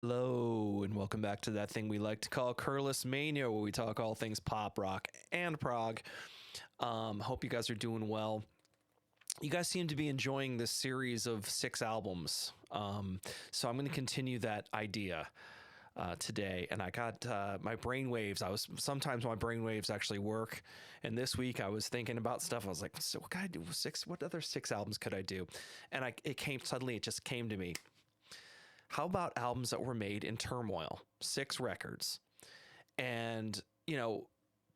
Hello, and welcome back to that thing we like to call Curless Mania, where we talk all things pop, rock, and prog. Hope you guys are doing well. You guys seem to be enjoying this series of 6 albums, so I'm going to continue that idea today. And I got my brainwaves. Sometimes my brainwaves actually work, and this week I was thinking about stuff. I was like, so what could I do? What other 6 albums could I do? And it just came to me. How about albums that were made in turmoil? 6 records. And,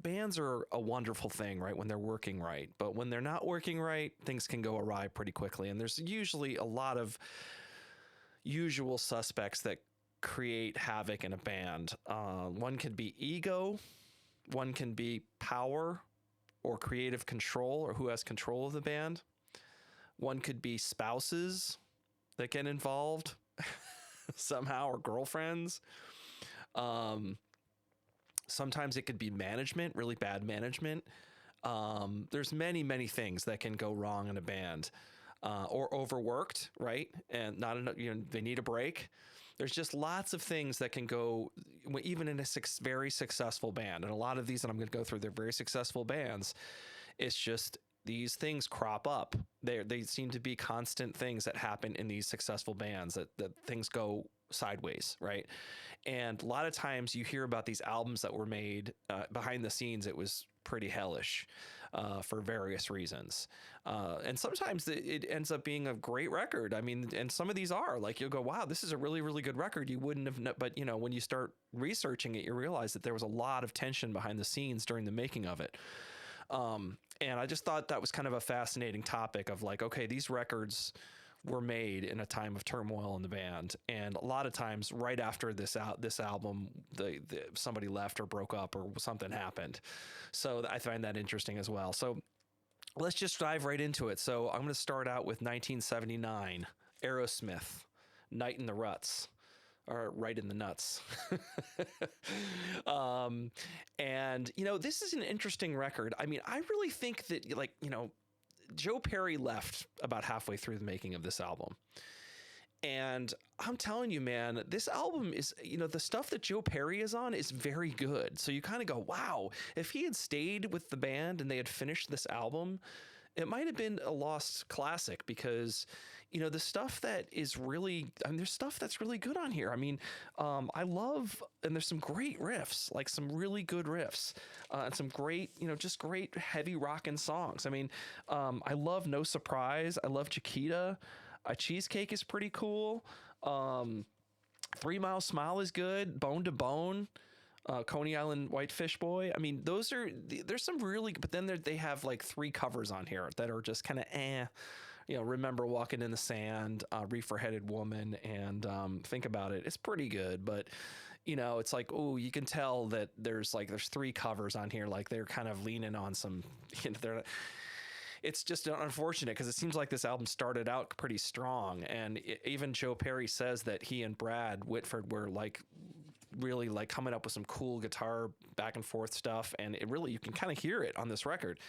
bands are a wonderful thing, right? When they're working right. But when they're not working right, things can go awry pretty quickly. And there's usually a lot of usual suspects that create havoc in a band. One could be ego. One can be power or creative control, or who has control of the band. One could be spouses that get involved somehow, or girlfriends. Sometimes it could be management, really bad management. There's many things that can go wrong in a band, or overworked, right? And not enough, they need a break. There's just lots of things that can go, even in a very successful band. And a lot of these that I'm going to go through, they're very successful bands. It's just these things crop up. They seem to be constant things that happen in these successful bands, that things go sideways, right? And a lot of times you hear about these albums that were made behind the scenes. It was pretty hellish for various reasons. And sometimes it ends up being a great record. I mean, and some of these are like, you'll go, wow, this is a really, really good record. You wouldn't have, but when you start researching it, you realize that there was a lot of tension behind the scenes during the making of it. And I just thought that was kind of a fascinating topic of like, okay, these records were made in a time of turmoil in the band, and a lot of times right after this album, somebody left or broke up or something happened. So I find that interesting as well. So let's just dive right into it. So I'm going to start out with 1979, Aerosmith, Night in the Ruts. Or right in the nuts. And this is an interesting record. I mean, I really think that Joe Perry left about halfway through the making of this album. And I'm telling you, man, this album is, the stuff that Joe Perry is on is very good. So you kind of go, wow, if he had stayed with the band and they had finished this album, it might have been a lost classic, because the stuff that is really, there's stuff that's really good on here. I mean, I love, and there's some great riffs, like some really good riffs, and some great, just great heavy rockin' songs. I mean, I love No Surprise. I love Chiquita. Cheesecake is pretty cool. 3 Mile Smile is good. Bone to Bone. Coney Island Whitefish Boy. I mean, there's some really, but then they have like 3 covers on here that are just kind of Remember Walking in the Sand, Reefer Headed Woman, and Think About It. It's pretty good, but it's like, oh, you can tell that there's 3 covers on here. Like they're kind of leaning on some, it's just unfortunate, because it seems like this album started out pretty strong. And even Joe Perry says that he and Brad Whitford were really coming up with some cool guitar back and forth stuff. And it really, you can kind of hear it on this record.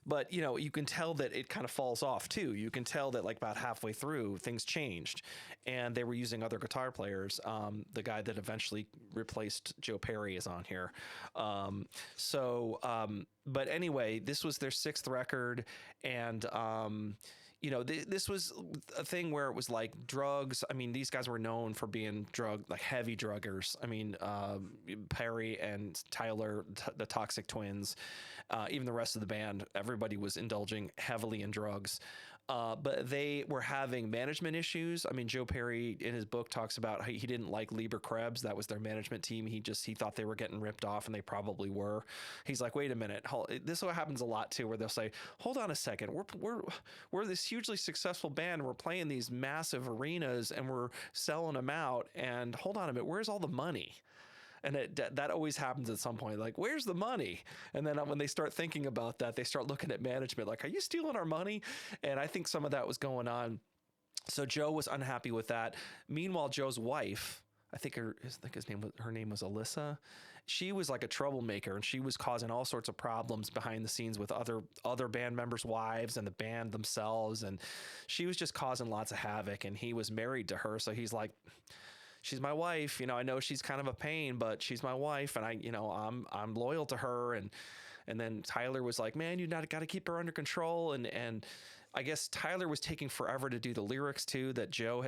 But you can tell that it kind of falls off too. You can tell that about halfway through things changed, and they were using other guitar players. The guy that eventually replaced Joe Perry is on here. But anyway, this was their 6th record, and this was a thing where it was like drugs. I mean, these guys were known for being heavy druggers. I mean, Perry and Tyler, the Toxic Twins, even the rest of the band, everybody was indulging heavily in drugs. But they were having management issues. I mean, Joe Perry in his book talks about how he didn't like Lieber Krebs. That was their management team. He thought they were getting ripped off, and they probably were. He's like, wait a minute. This happens a lot too, where they'll say, hold on a second. We're this hugely successful band. We're playing these massive arenas and we're selling them out. And hold on a minute. Where's all the money? And that always happens at some point. Like, where's the money? And then when they start thinking about that, they start looking at management like, are you stealing our money? And I think some of that was going on. So Joe was unhappy with that. Meanwhile, Joe's wife, her name was Alyssa, she was like a troublemaker, and she was causing all sorts of problems behind the scenes with other band members' wives and the band themselves, and she was just causing lots of havoc. And he was married to her, so he's like, she's my wife. I know she's kind of a pain, but she's my wife, and I'm loyal to her. And then Tyler was like, man, you got to keep her under control. And I guess Tyler was taking forever to do the lyrics too, that Joe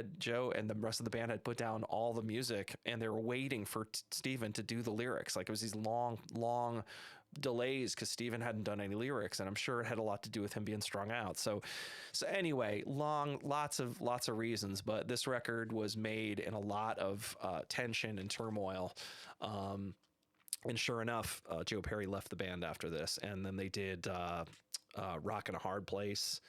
and the rest of the band had put down all the music, and they were waiting for Steven to do the lyrics. Like, it was these long delays because Steven hadn't done any lyrics, and I'm sure it had a lot to do with him being strung out. So anyway, lots of reasons, but this record was made in a lot of tension and turmoil. And sure enough, Joe Perry left the band after this, and then they did Rock in a Hard Place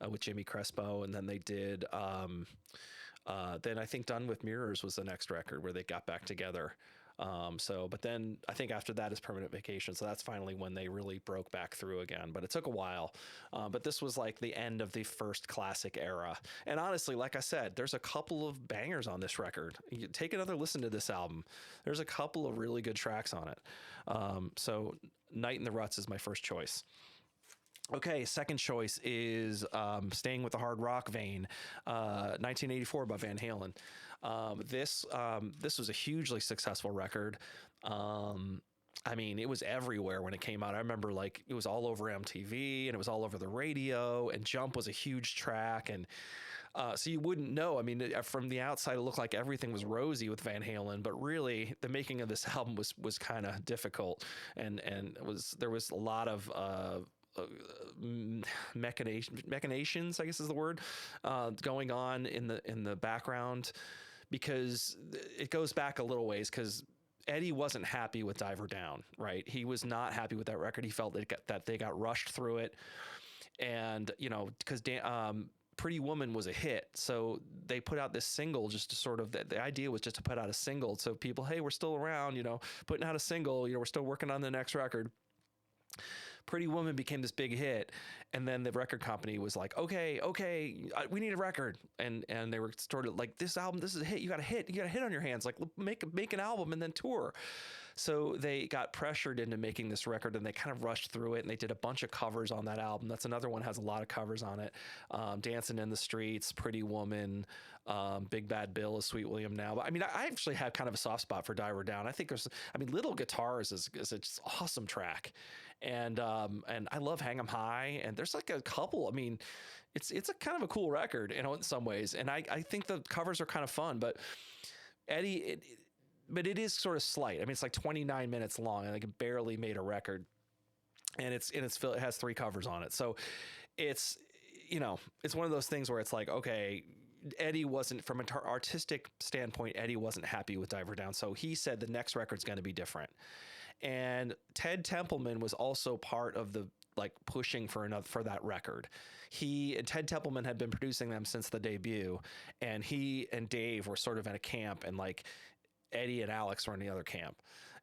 with Jimmy Crespo, and then they did then I think Done with Mirrors was the next record where they got back together. But then I think after that is Permanent Vacation. So that's finally when they really broke back through again, but it took a while. But this was like the end of the first classic era. And honestly, like I said, there's a couple of bangers on this record. You take another listen to this album. There's a couple of really good tracks on it. So Night in the Ruts is my first choice. Okay, second choice is staying with the hard rock vein, 1984 by Van Halen. This was a hugely successful record. I mean, it was everywhere when it came out. I remember, like, it was all over MTV, and it was all over the radio, and Jump was a huge track. And so you wouldn't know. I mean, from the outside, it looked like everything was rosy with Van Halen, but really the making of this album was kind of difficult. And there was a lot of machinations, I guess is the word, going on in the background, because it goes back a little ways, because Eddie wasn't happy with Diver Down, right? He was not happy with that record. He felt that they got rushed through it. And, because Pretty Woman was a hit, so they put out this single just to sort of, the idea was just to put out a single. So people, hey, we're still around, putting out a single, we're still working on the next record. Pretty Woman became this big hit, and then the record company was like, okay, we need a record, and they were sort of like, this is a hit, you got a hit on your hands, like, make an album and then tour. So they got pressured into making this record, and they kind of rushed through it, and they did a bunch of covers on that album. That's another one, has a lot of covers on it. Dancing in the Streets, Pretty Woman, Big Bad Bill is Sweet William Now. But I mean, I actually have kind of a soft spot for Diver Down. I think Little Guitars is a just awesome track. And I love Hang 'em High, and there's like a couple. I mean, it's a kind of a cool record, in some ways. And I think the covers are kind of fun, but Eddie, but it is sort of slight. I mean, it's like 29 minutes long, and it barely made a record. And it has 3 covers on it. So it's one of those things where it's like, okay, Eddie wasn't, from an artistic standpoint, Eddie wasn't happy with Diver Down. So he said the next record's going to be different. And Ted Templeman was also part of the pushing for that record. Ted Templeman had been producing them since the debut, and he and Dave were sort of in a camp, and Eddie and Alex were in the other camp.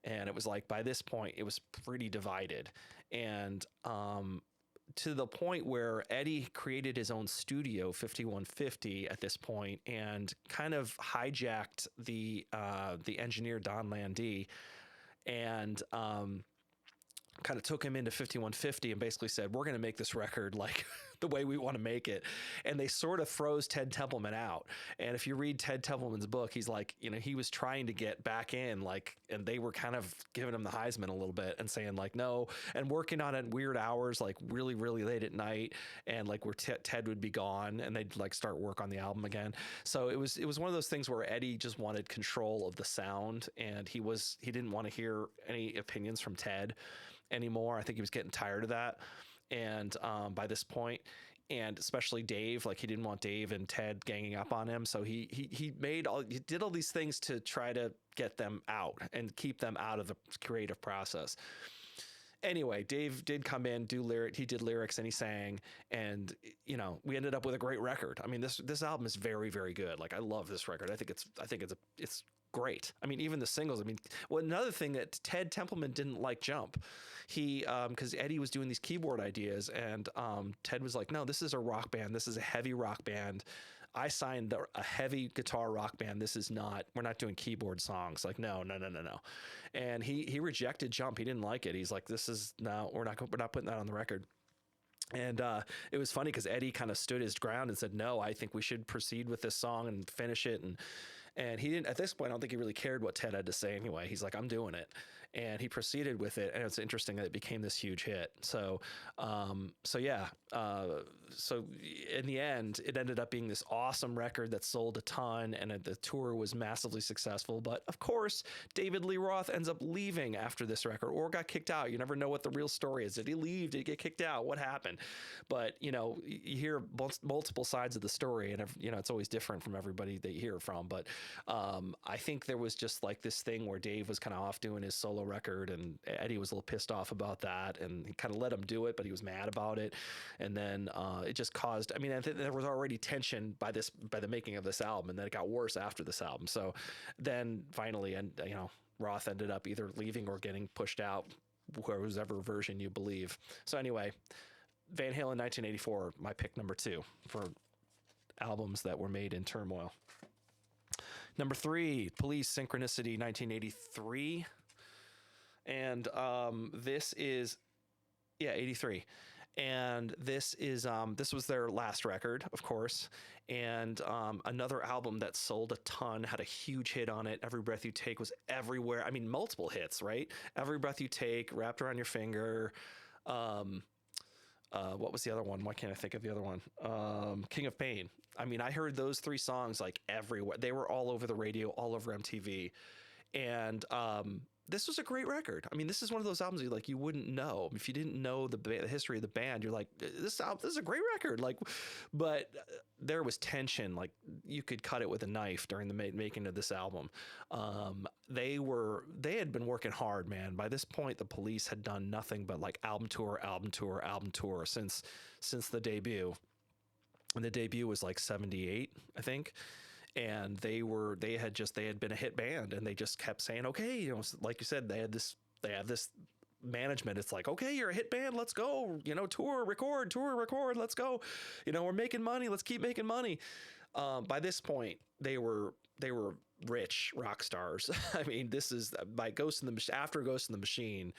And it was like, by this point, it was pretty divided. And to the point where Eddie created his own studio, 5150, at this point, and kind of hijacked the engineer Don Landee, and kind of took him into 5150 and basically said, we're going to make this record like the way we want to make it. And they sort of froze Ted Templeman out. And if you read Ted Templeman's book, he's like, he was trying to get back in, and they were kind of giving him the Heisman a little bit and saying no, and working on it weird hours, really, really late at night. And where Ted would be gone, and they'd start work on the album again. So it was one of those things where Eddie just wanted control of the sound, and he didn't want to hear any opinions from Ted anymore. I think he was getting tired of that. And by this point, and especially Dave, he didn't want Dave and Ted ganging up on him. So he did all these things to try to get them out and keep them out of the creative process. Anyway, Dave did come in, he did lyrics, and he sang, and we ended up with a great record. I mean, this album is very, very good. I love this record. I think it's great. I mean, even the singles. I mean, another thing that Ted Templeman didn't like Jump. He, because Eddie was doing these keyboard ideas, and Ted was like, no, this is a rock band. This is a heavy rock band. I signed a heavy guitar rock band. This is not, we're not doing keyboard songs. Like, no. And he rejected Jump. He didn't like it. He's like, this is, no, we're not putting that on the record. And it was funny because Eddie kind of stood his ground and said, no, I think we should proceed with this song and finish it. And he didn't, at this point, I don't think he really cared what Ted had to say anyway. He's like, I'm doing it. And he proceeded with it. And it's interesting that it became this huge hit. So yeah. So in the end, it ended up being this awesome record that sold a ton, and the tour was massively successful. But of course, David Lee Roth ends up leaving after this record, or got kicked out. You never know what the real story is. Did he leave? Did he get kicked out? What happened? But, you know, you hear multiple sides of the story, and, you know, it's always different from everybody that you hear from. But I think there was just like this thing where Dave was kind of off doing his solo record, and Eddie was a little pissed off about that, and he kind of let him do it, but he was mad about it. And then it just caused, I mean, there was already tension by the making of this album, and then it got worse after this album. So then finally, and you know, Roth ended up either leaving or getting pushed out, whoever version you believe. So anyway, Van Halen 1984, my pick number 2 for albums that were made in turmoil. Number 3, Police, Synchronicity, 1983. And this is, 83. And this was their last record, of course. And another album that sold a ton, had a huge hit on it. Every Breath You Take was everywhere. I mean, multiple hits, right? Every Breath You Take, Wrapped Around Your Finger. What was the other one? Why can't I think of the other one? King of Pain. I mean, I heard those 3 songs like everywhere. They were all over the radio, all over MTV. And this was a great record. I mean, this is one of those albums you wouldn't know if you didn't know the history of the band. You're like, this is a great record. Like, but there was tension. Like, you could cut it with a knife during the making of this album. They had been working hard, man. By this point, the Police had done nothing but like album tour since the debut. And the debut was like 78, I think. And they had been a hit band, and they just kept saying, okay, you know, like you said, they have this management. It's like, okay, you're a hit band. Let's go, you know, tour, record, let's go. You know, we're making money. Let's keep making money. By this point, they were rich rock stars. I mean, this is by after Ghost in the Machine.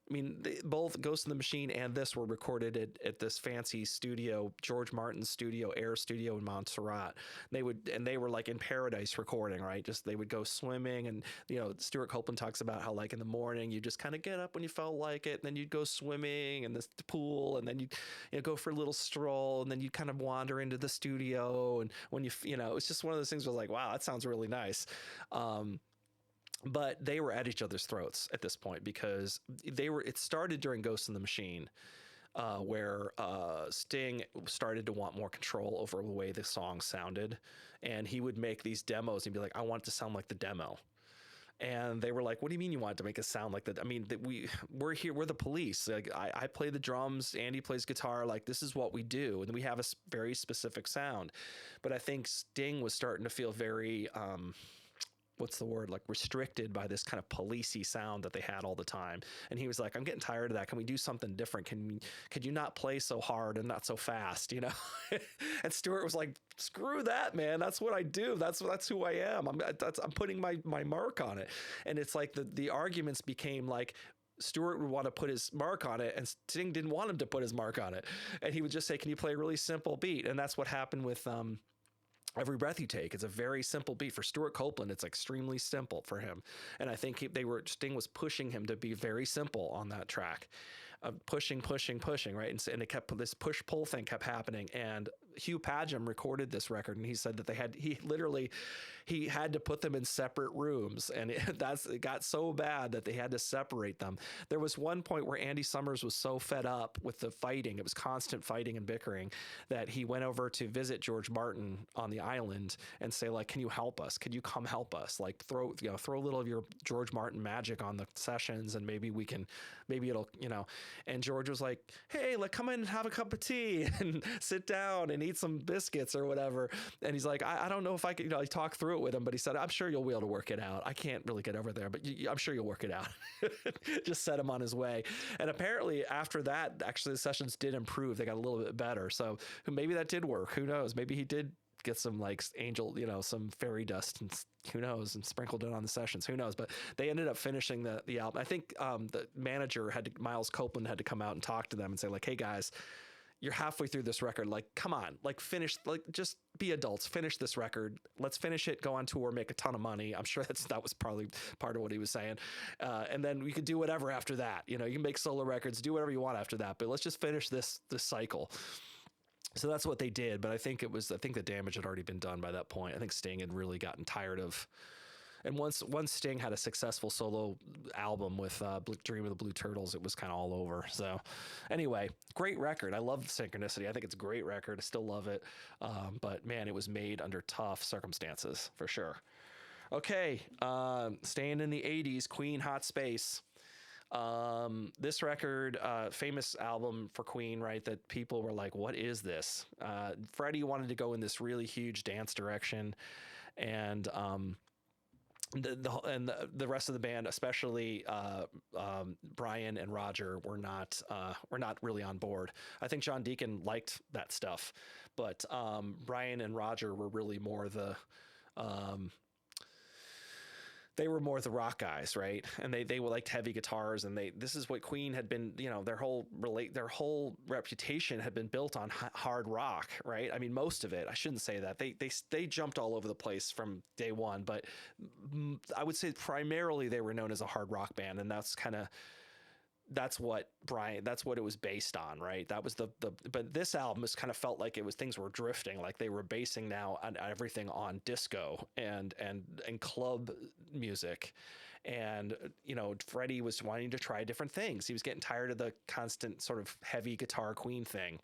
I mean, both Ghost in the Machine and this were recorded at this fancy studio, George Martin's studio, Air Studio in Montserrat. They were like in paradise recording, right? Just they would go swimming, and you know, Stuart Copeland talks about how like in the morning you just kind of get up when you felt like it, and then you'd go swimming in the pool, and then you go for a little stroll, and then you kind of wander into the studio, and when you know, it's just one of those things where like, wow, that sounds really nice. But they were at each other's throats at this point because it started during Ghost in the Machine, where Sting started to want more control over the way the song sounded. And he would make these demos and be like, I want it to sound like the demo. And they were like, what do you mean you want it to make it sound like that? I mean, we're here, we're the Police. Like, I play the drums, Andy plays guitar. Like, this is what we do. And we have a very specific sound. But I think Sting was starting to feel very, what's the word, like restricted by this kind of policey sound that they had all the time. And he was like, I'm getting tired of that. Can we do something different? Could you not play so hard and not so fast, you know? And Stuart was like, screw that, man. That's what I do. That's who I am. I'm putting my mark on it. And it's like the arguments became like, Stuart would want to put his mark on it, and Sting didn't want him to put his mark on it. And he would just say, can you play a really simple beat? And that's what happened with, Every Breath You Take. It's a very simple beat. For Stuart Copeland, it's extremely simple for him. And I think Sting was pushing him to be very simple on that track. Pushing, right? And it kept, this push-pull thing kept happening. And Hugh Padgham recorded this record, and he said that he had to put them in separate rooms, and it got so bad that they had to separate them. There was one point where Andy Summers was so fed up with the fighting, it was constant fighting and bickering, that he went over to visit George Martin on the island and say, like, can you help us? Could you come help us? Like, throw a little of your George Martin magic on the sessions, and maybe it'll, you know. And George was like, hey, like, come in and have a cup of tea and sit down and eat some biscuits or whatever. And he's like, I don't know if I could, you know, I talked through it with him, but he said, I'm sure you'll be able to work it out. I can't really get over there, but I'm sure you'll work it out. Just set him on his way. And apparently after that, actually the sessions did improve. They got a little bit better. So maybe that did work. Who knows? Maybe he did get some like angel, some fairy dust and who knows, and sprinkled it on the sessions, who knows. But they ended up finishing the album. I think the manager Miles Copeland had to come out and talk to them and say like, hey guys, you're halfway through this record. Like, come on, like finish, like just be adults, finish this record. Let's finish it, go on tour, make a ton of money. I'm sure that was probably part of what he was saying. And then we could do whatever after that. You can make solo records, do whatever you want after that, but let's just finish this cycle. So that's what they did. But I think the damage had already been done by that point. I think Sting had really gotten tired of. And once Sting had a successful solo album with Dream of the Blue Turtles, it was kind of all over. So anyway, great record. I love Synchronicity. I think it's a great record. I still love it. But man, it was made under tough circumstances for sure. Okay, staying in the 80s, Queen, Hot Space. This record, famous album for Queen, right? That people were like, what is this? Freddie wanted to go in this really huge dance direction, and the rest of the band, especially Brian and Roger, were not really on board. I think John Deacon liked that stuff, but Brian and Roger were really more they were more the rock guys, right? And they liked heavy guitars, and this is what Queen had been, their whole reputation had been built on hard rock, right? I mean, most of it. I shouldn't say that. They jumped all over the place from day one, but I would say primarily they were known as a hard rock band, and that's what it was based on, right? That was but this album has kind of felt like things were drifting, like they were basing now on everything on disco and club music. And, Freddie was wanting to try different things. He was getting tired of the constant sort of heavy guitar Queen thing.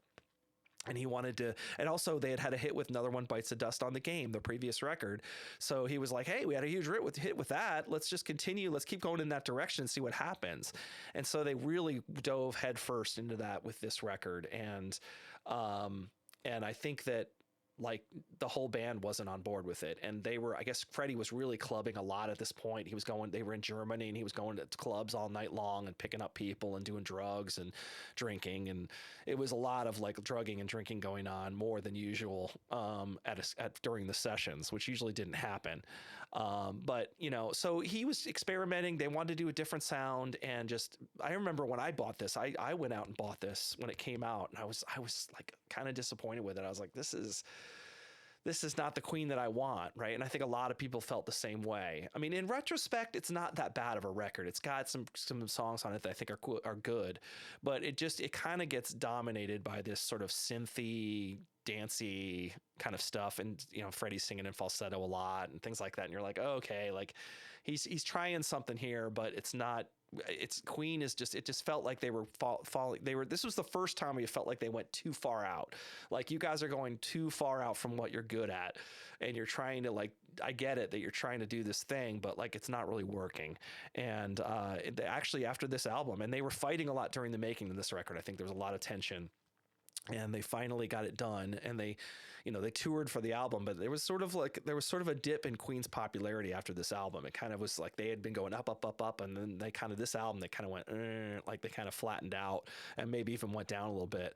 And he wanted to, and also they had a hit with Another One Bites the Dust on the Game, the previous record. So he was like, hey, we had a huge hit with that. Let's just continue. Let's keep going in that direction and see what happens. And so they really dove headfirst into that with this record. And I think that like the whole band wasn't on board with it. And I guess Freddie was really clubbing a lot at this point. They were in Germany, and he was going to clubs all night long and picking up people and doing drugs and drinking. And it was a lot of like drugging and drinking going on more than usual during the sessions, which usually didn't happen. But so he was experimenting. They wanted to do a different sound. And I remember when I bought this, I went out and bought this when it came out, and I was like kind of disappointed with it. I was like, this is not the Queen that I want, right? And I think a lot of people felt the same way. I mean, in retrospect, it's not that bad of a record. It's got some songs on it that I think are good, but it kind of gets dominated by this sort of synthy, dancey kind of stuff. And, Freddie's singing in falsetto a lot and things like that. And you're like, oh, okay, like he's trying something here, but it's not. Queen is it just felt like they were falling. This was the first time we felt like they went too far out. Like, you guys are going too far out from what you're good at. And you're trying to I get it that you're trying to do this thing, but like, it's not really working. And actually after this album, and they were fighting a lot during the making of this record, I think there was a lot of tension. And they finally got it done, and they toured for the album, but there was sort of a dip in Queen's popularity after this album. It kind of was like they had been going up, and then they kind of went like they kind of flattened out, and maybe even went down a little bit.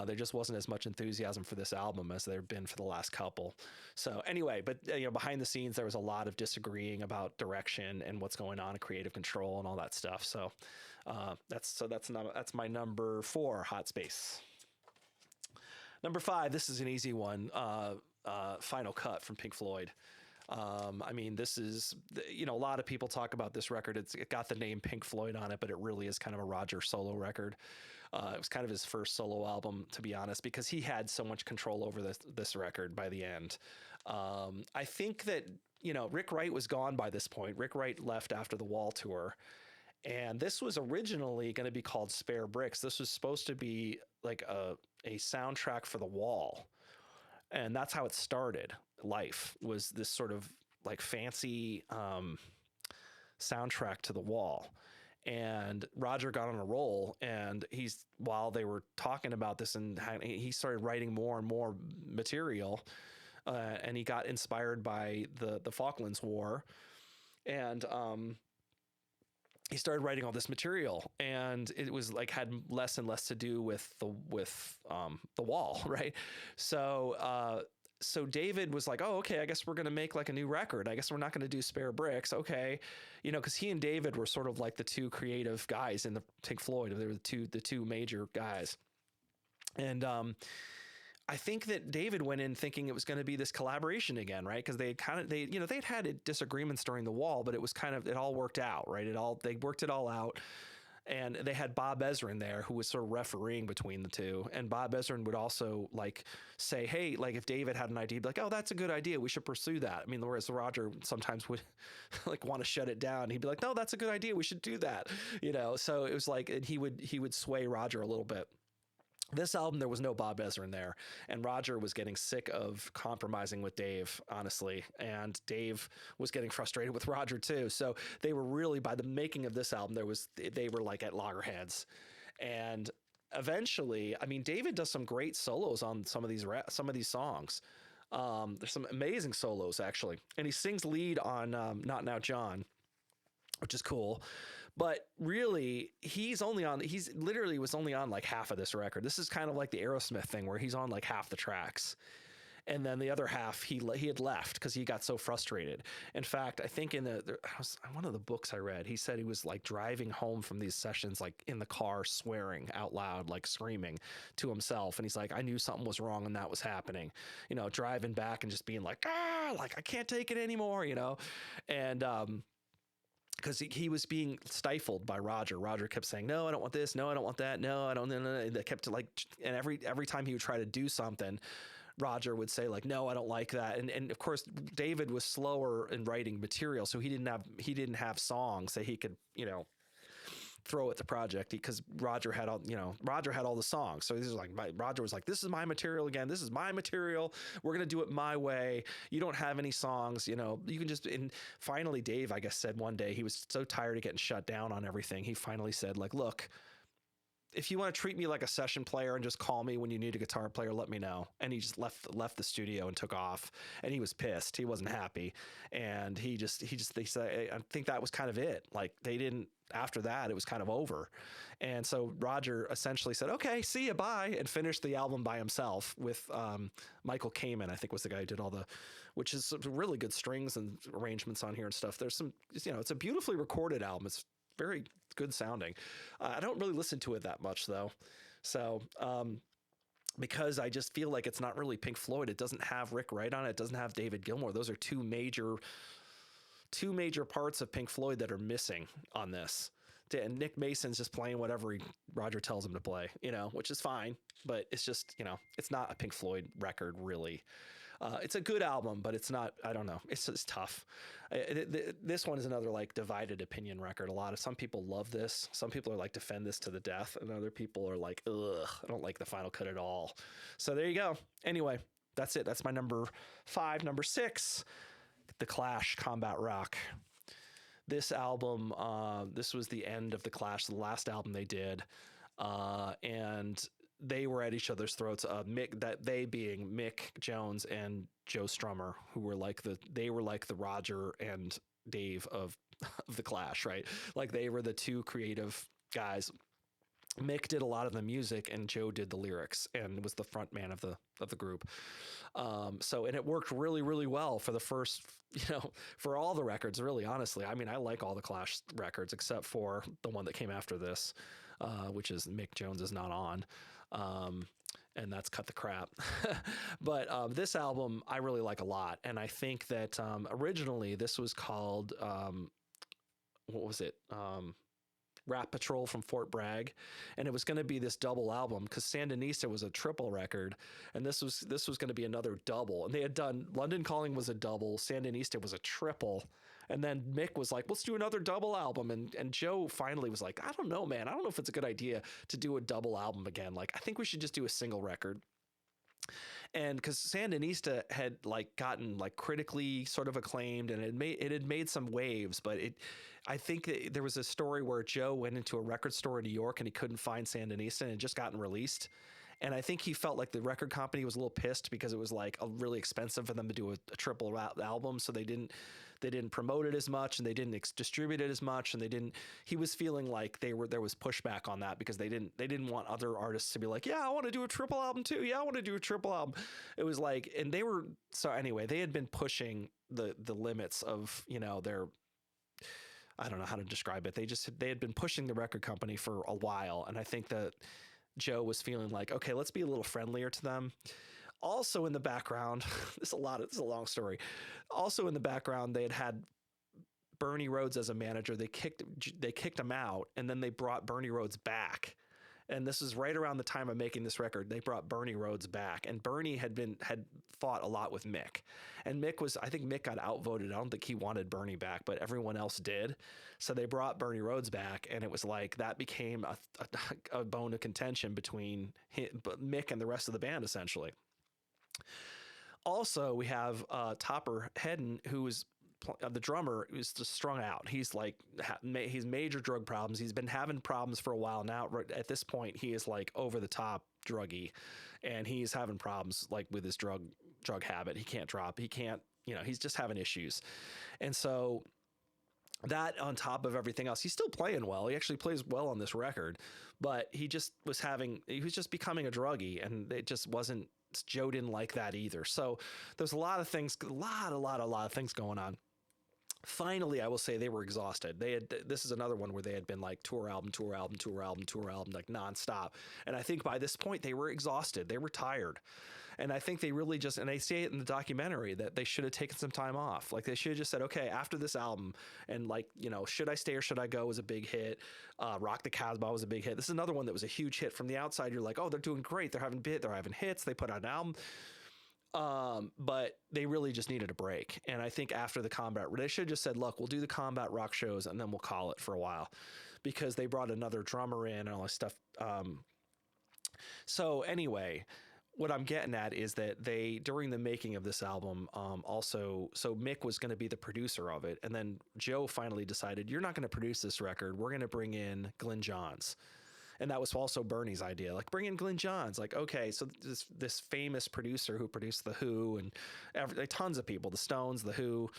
There just wasn't as much enthusiasm for this album as there'd been for the last couple. So anyway, but behind the scenes there was a lot of disagreeing about direction and what's going on in creative control and all that stuff. So that's my number 4, Hot Space. Number 5, this is an easy one. Final Cut from Pink Floyd. I mean, this is, a lot of people talk about this record. It got the name Pink Floyd on it, but it really is kind of a Roger solo record. It was kind of his first solo album, to be honest, because he had so much control over this record by the end. I think that, Rick Wright was gone by this point. Rick Wright left after the Wall tour. And this was originally going to be called Spare Bricks. This was supposed to be like a soundtrack for The Wall. And that's how it started. Life was this sort of like fancy soundtrack to The Wall. And Roger got on a roll, and while they were talking about this, and he started writing more and more material, and he got inspired by the Falklands War. And he started writing all this material, and it was like had less and less to do with the Wall, right? So so David was like, oh, okay, I guess we're going to make like a new record. I guess we're not going to do Spare Bricks. Okay. Cause he and David were sort of like the two creative guys in the Pink Floyd. They were the two major guys. And, I think that David went in thinking it was going to be this collaboration again, right? Because they'd had disagreements during the Wall, but it all worked out, right? They worked it all out. And they had Bob Ezrin there, who was sort of refereeing between the two. And Bob Ezrin would also like say, hey, like if David had an idea, he'd be like, oh, that's a good idea. We should pursue that. I mean, whereas Roger sometimes would like want to shut it down. He'd be like, no, that's a good idea. We should do that. So it was like, and he would sway Roger a little bit. This album, there was no Bob Ezrin there, and Roger was getting sick of compromising with Dave, honestly, and Dave was getting frustrated with Roger too. So they were really, by the making of this album, they were like at loggerheads, and eventually, I mean, David does some great solos on some of these songs. There's some amazing solos actually, and he sings lead on "Not Now, John," which is cool. But really, he literally was only on like half of this record. This is kind of like the Aerosmith thing where he's on like half the tracks. And then the other half, he had left because he got so frustrated. In fact, I think in one of the books I read, he said he was like driving home from these sessions, like in the car, swearing out loud, like screaming to himself. And he's like, I knew something was wrong and that was happening, driving back and just being like, like I can't take it anymore, and, because he was being stifled by Roger. Roger kept saying, no, I don't want this. No, I don't want that. No, I don't. No. They kept and every time he would try to do something, Roger would say like, no, I don't like that. And of course, David was slower in writing material. So he didn't have songs that he could, throw at the project because Roger had all the songs. So Roger was like, this is my material again. This is my material. We're going to do it my way. You don't have any songs, you can just, and finally Dave, I guess, said one day, he was so tired of getting shut down on everything. He finally said like, look, if you want to treat me like a session player and just call me when you need a guitar player, let me know. And he just left the studio and took off, and he was pissed. He wasn't happy. And they said, I think that was kind of it. Like after that, it was kind of over. And so Roger essentially said, okay, see you, bye, and finished the album by himself with Michael Kamen, I think was the guy who did which is some really good strings and arrangements on here and stuff. There's some, it's a beautifully recorded album. It's very good sounding. I don't really listen to it that much though. So, because I just feel like it's not really Pink Floyd. It doesn't have Rick Wright on it. It doesn't have David Gilmour. Those are two major parts of Pink Floyd that are missing on this. And Nick Mason's just playing whatever Roger tells him to play, which is fine, but it's just, it's not a Pink Floyd record really. It's a good album, but it's not, I don't know. It's just tough. This one is another like divided opinion record. Some people love this. Some people are like defend this to the death, and other people are like, ugh, I don't like the final cut at all. So there you go. Anyway, that's it. That's my number 5. Number 6, The Clash, Combat Rock. This album, this was the end of The Clash, the last album they did. And they were at each other's throats. They being Mick Jones and Joe Strummer, who were like the Roger and Dave of the Clash, right? Like they were the two creative guys. Mick did a lot of the music and Joe did the lyrics and was the front man of the group. And it worked really, really well for the first, for all the records, really, honestly. I mean, I like all the Clash records except for the one that came after this, which is Mick Jones is not on. And that's Cut the Crap. But this album I really like a lot. And I think that originally this was called, what was it? Rat Patrol from Fort Bragg, and it was going to be this double album because Sandinista was a triple record, and this was going to be another double. And they had done London Calling was a double, Sandinista was a triple, and then Mick was like, let's do another double album, and Joe finally was like, I don't know, man, I don't know if it's a good idea to do a double album again. Like, I think we should just do a single record. And because Sandinista had like gotten like critically sort of acclaimed, and it had made some waves, but I think there was a story where Joe went into a record store in New York and he couldn't find Sandinista, and it had just gotten released. And I think he felt like the record company was a little pissed because it was like really expensive for them to do a triple album. So they didn't promote it as much, and they didn't distribute it as much. And he was feeling like there was pushback on that because they didn't want other artists to be like, yeah, I want to do a triple album too. Yeah, I want to do a triple album. It was like, and so anyway, they had been pushing the limits of, their, I don't know how to describe it. They had been pushing the record company for a while. And I think that Joe was feeling like, okay, let's be a little friendlier to them. Also in the background, this is a long story. Also in the background, they had Bernie Rhodes as a manager. They kicked him out, and then they brought Bernie Rhodes back. And this is right around the time of making this record. They brought Bernie Rhodes back, and Bernie had fought a lot with Mick. And I think Mick got outvoted. I don't think he wanted Bernie back, but everyone else did. So they brought Bernie Rhodes back, and it was like that became a bone of contention between Mick and the rest of the band, essentially. Also, we have Topper Hedden, who is the drummer, who's just strung out. He's like, he's major drug problems. He's been having problems for a while now. At this point, he is like over the top druggy, and he's having problems like with his drug habit. He can't drop. He can't, he's just having issues. And so that on top of everything else, he's still playing well. He actually plays well on this record, but he was just becoming a druggie, and it just wasn't, Joe didn't like that either. So there's a lot of things, a lot of things going on. Finally, I will say they were exhausted. This is another one where they had been like tour album, like nonstop. And I think by this point they were exhausted. They were tired. And I think they really and they say it in the documentary that they should have taken some time off. Like they should have just said, okay, after this album, and like, Should I Stay or Should I Go was a big hit. Rock the Casbah was a big hit. This is another one that was a huge hit. From the outside, you're like, oh, they're doing great. They're having hits. They put out an album. But they really just needed a break. And I think after the Combat, they should have just said, look, we'll do the Combat Rock shows and then we'll call it for a while, because they brought another drummer in and all this stuff. So anyway, what I'm getting at is that during the making of this album, so Mick was going to be the producer of it. And then Joe finally decided, you're not going to produce this record. We're going to bring in Glyn Johns. And that was also Bernie's idea, like bring in Glyn Johns. Like, okay, so this famous producer who produced The Who and tons of people, the Stones, The Who,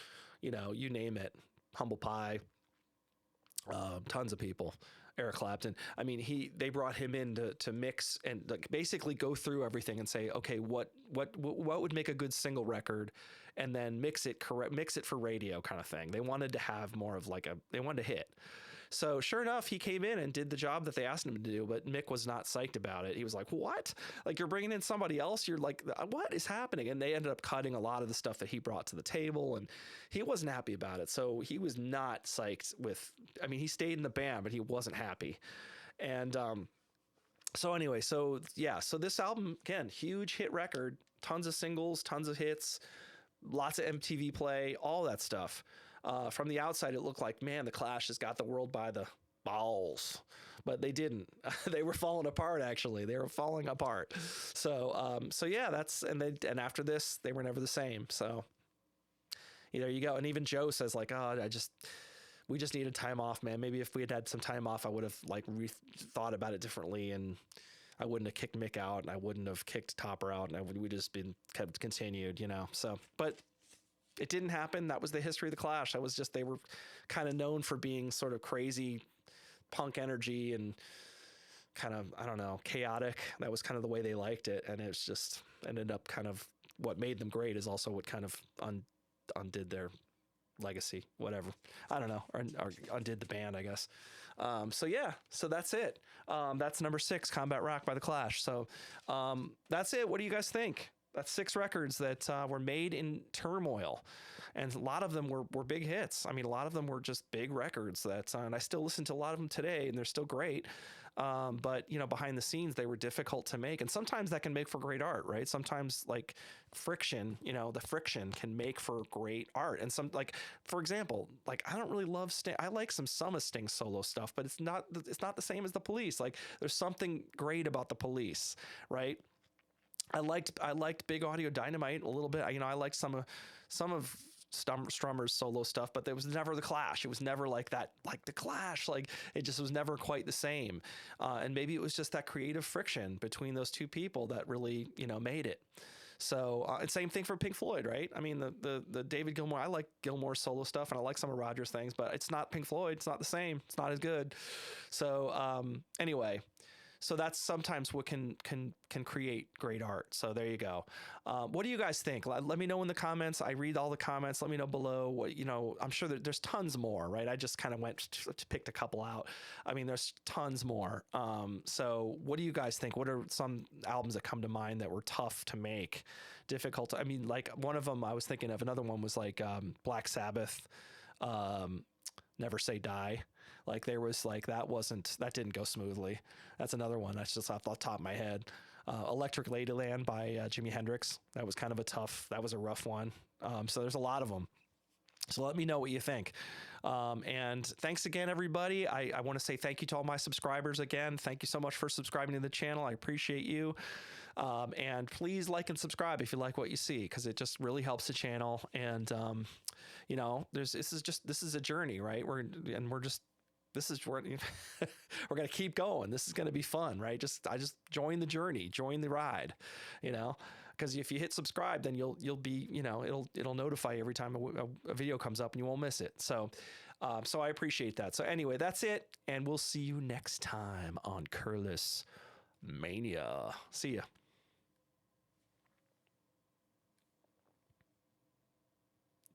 you name it, Humble Pie, tons of people, Eric Clapton. I mean, they brought him in to mix and like basically go through everything and say, okay, what would make a good single record, and then mix it for radio kind of thing. They wanted to have more of they wanted to hit. So sure enough, he came in and did the job that they asked him to do, but Mick was not psyched about it. He was like, what? Like, you're bringing in somebody else? You're like, what is happening? And they ended up cutting a lot of the stuff that he brought to the table, and he wasn't happy about it. So he was not psyched he stayed in the band, but he wasn't happy. And so anyway, so this album, again, huge hit record, tons of singles, tons of hits, lots of MTV play, all that stuff. From the outside, it looked like, man, the Clash has got the world by the balls, but they didn't. They were falling apart. Actually, they were falling apart. So yeah, and after this, they were never the same. So there you go. And even Joe says like, oh, we just needed time off, man. Maybe if we had some time off, I would have like thought about it differently, and I wouldn't have kicked Mick out, and I wouldn't have kicked Topper out, and we'd just been continued, So, but it didn't happen. That was the history of the Clash. That was just, they were kind of known for being sort of crazy punk energy and kind of, I don't know, chaotic. That was kind of the way they liked it. And it's just ended up kind of what made them great is also what kind of undid their legacy, whatever. I don't know, or undid the band, I guess. So that's it. That's number 6, Combat Rock by the Clash. So that's it. What do you guys think? That's 6 records that were made in turmoil, and a lot of them were big hits. I mean, a lot of them were just big records and I still listen to a lot of them today, and they're still great. But behind the scenes, they were difficult to make, and sometimes that can make for great art, right? Sometimes like friction, the friction can make for great art. And for example, like I don't really love Sting. I like some of Sting's solo stuff, but it's not the same as the Police. Like there's something great about the Police, right? I liked Big Audio Dynamite a little bit. I liked some of Strummer's solo stuff, but there was never the Clash. It was never like that, like the Clash. Like it just was never quite the same. And maybe it was just that creative friction between those two people that really, made it. So, and same thing for Pink Floyd, right? I mean, the David Gilmour, I like Gilmour's solo stuff and I like some of Roger's things, but it's not Pink Floyd. It's not the same. It's not as good. So, anyway, so that's sometimes what can create great art. So there you go. What do you guys think? Let me know in the comments. I read all the comments. Let me know below what, I'm sure that there's tons more, right? I just kind of went to picked a couple out. I mean, there's tons more. So what do you guys think? What are some albums that come to mind that were tough to make, difficult? I mean, like one of them I was thinking of, another one was like Black Sabbath, Never Say Die. Like there was like, that didn't go smoothly. That's another one that's just off the top of my head. Electric Ladyland by Jimi Hendrix. That was kind of that was a rough one. So there's a lot of them. So let me know what you think. And thanks again, everybody. I want to say thank you to all my subscribers again. Thank you so much for subscribing to the channel. I appreciate you. And please like and subscribe if you like what you see, because it just really helps the channel. And, this is a journey, right? We're going to keep going. This is going to be fun, right? I just join the journey, join the ride, because if you hit subscribe, then you'll be, it'll notify you every time a video comes up and you won't miss it. So I appreciate that. So anyway, that's it. And we'll see you next time on Cureless Mania. See ya.